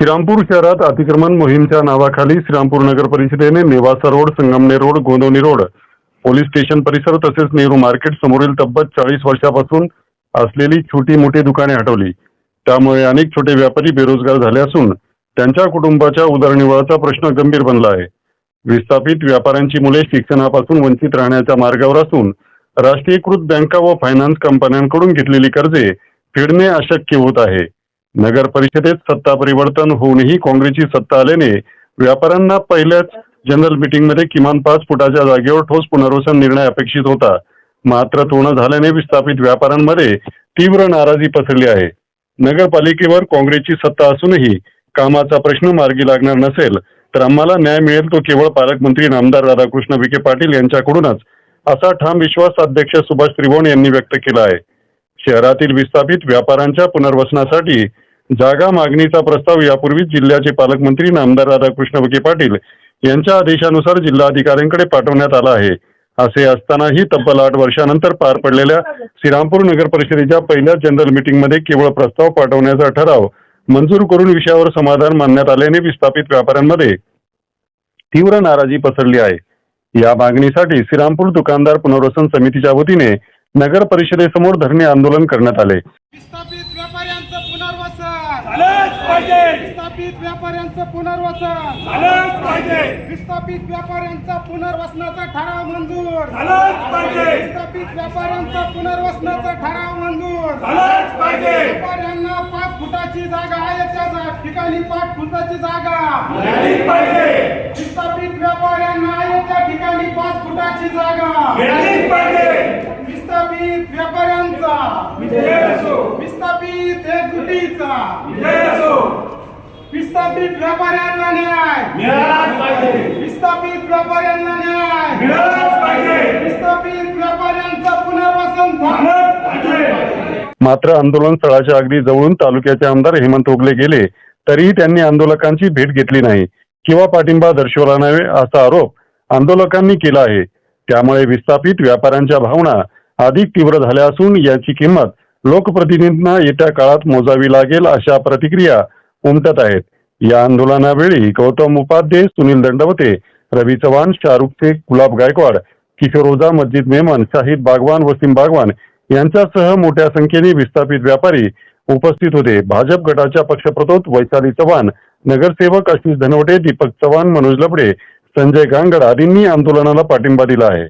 श्रीरामपूर शहरात अतिक्रमण मोहीमच्या नावाखाली श्रीरामपूर नगर परिषदेने Nevasa road, Sangamner road, Gondavani road, police station परिसर तसेच नेहरू मार्केट समोरील तब्बल 40 वर्षापासून असलेली छोटी मोठी दुकाने हटवली। त्यामुळे अनेक छोटे व्यापारी बेरोजगार झाले असून त्यांच्या कुटुंबाच्या उदरनिर्वाहाचा प्रश्न गंभीर बनला आहे। विस्थापित व्यापाऱ्यांची मुले शिक्षणापासून वंचित राहण्याच्या मार्गावर असून राष्ट्रीयकृत बँका व फायनान्स कंपन्यांकडून घेतलेली कर्जे फेडणे अशक्य होत आहे। नगर परिषदेत सत्ता परिवर्तन होऊनही काँग्रेसची सत्ता आल्याने व्यापाऱ्यांना पहिल्याच जनरल मीटिंगमध्ये किमान 5 फुटाच्या जागेवर ठोस पुनर्वसन निर्णय अपेक्षित होता, मात्र तो न झाल्याने विस्थापित व्यापाऱ्यांमध्ये तीव्र नाराजी पसरली आहे। नगरपालिकेवर काँग्रेसची सत्ता असूनही कामाचा प्रश्न मार्गी लागणार नसेल तर आम्हाला न्याय मिळेल तो केवळ पालकमंत्री नामदार राधाकृष्ण विखे पाटील यांच्याकडूनच, असा ठाम विश्वास अध्यक्ष सुभाष त्रिभुवन यांनी व्यक्त केला आहे। शहरातील विस्थापित व्यापाऱ्यांच्या पुनर्वसनासाठी जागा मागणीचा प्रस्ताव यापूर्वीच जिल्ह्याचे पालकमंत्री नामदार राधाकृष्ण विखे पाटील यांच्या आदेशानुसार जिल्हाधिकाऱ्यांकडे पाठवण्यात आला आहे। असे असतानाही तब्बल 8 वर्षानंतर पार पडलेल्या श्रीरामपूर नगर परिषदेच्या पहिल्या जनरल मीटिंगमध्ये केवळ प्रस्ताव पाठवण्याचा ठराव मंजूर करून विषयावर समाधान मानण्यात आल्याने विस्थापित व्यापाऱ्यांमध्ये तीव्र नाराजी पसरली आहे। या मागणीसाठी श्रीरामपूर दुकानदार पुनर्वसन समितीच्या वतीने नगर परिषदेसमोर धरणे आंदोलन करण्यात आले। विस्थापित व्यापाऱ्यांचं पुनर्वसन झालंच पाहिजे। विस्थापित व्यापाऱ्यांचं पुनर्वसन झालंच पाहिजे। विस्थापित व्यापाऱ्यांचा पुनर्वसनाचा ठराव मंजूर झालाच पाहिजे। विस्थापित व्यापाऱ्यांचा पुनर्वसनाचा ठराव मंजूर झालाच पाहिजे। व्यापाऱ्यांना 5 फुटाची जागा आहे, त्या ठिकाणी 5 फुटाची जागा मिळालीच पाहिजे। विस्थापित व्यापाऱ्यांना आहे त्या ठिकाणी 5 फुटाची जागा मिळालीच पाहिजे। विस्थापित व्यापाऱ्यांचा विजय असो, विस्थापित एकजुटीचा विजय असो। विस्थापित व्यापाऱ्यांना न्याय मिळालाच पाहिजे। विस्थापित व्यापाऱ्यांना न्याय मिळालाच पाहिजे। विस्थापित व्यापाऱ्यांचा पुनर्वसन झालंच पाहिजे। मात्र आंदोलन स्थळाच्या अगदी जवळून तालुक्याचे आमदार हेमंत ओगले गेले तरीही त्यांनी आंदोलकांची भेट घेतली नाही किंवा पाठिंबा दर्शवला नाही असा आरोप आंदोलकांनी केला आहे। त्यामुळे विस्थापित व्यापाऱ्यांच्या भावना अधिक तीव्र झाल्या असून याची किंमत लोकप्रतिनिधींना येत्या काळात मोजावी लागेल अशा प्रतिक्रिया उमटत आहेत। या आंदोलनावेळी गौतम उपाध्ये, सुनील दंडवते, रवी चव्हाण, शाहरुख शेख, गुलाब गायकवाड, किशोर ओझा, मस्जिद मेमन, शाहिद बागवान, वसीम बागवान यांच्यासह मोठ्या संख्येने विस्थापित व्यापारी उपस्थित होते। भाजप गटाच्या पक्षप्रतोद वैशाली चव्हाण, नगरसेवक आशिष धनवटे, दीपक चव्हाण, मनोज लबडे, संजय गांगड आदींनी आंदोलनाला पाठिंबा दिला आहे।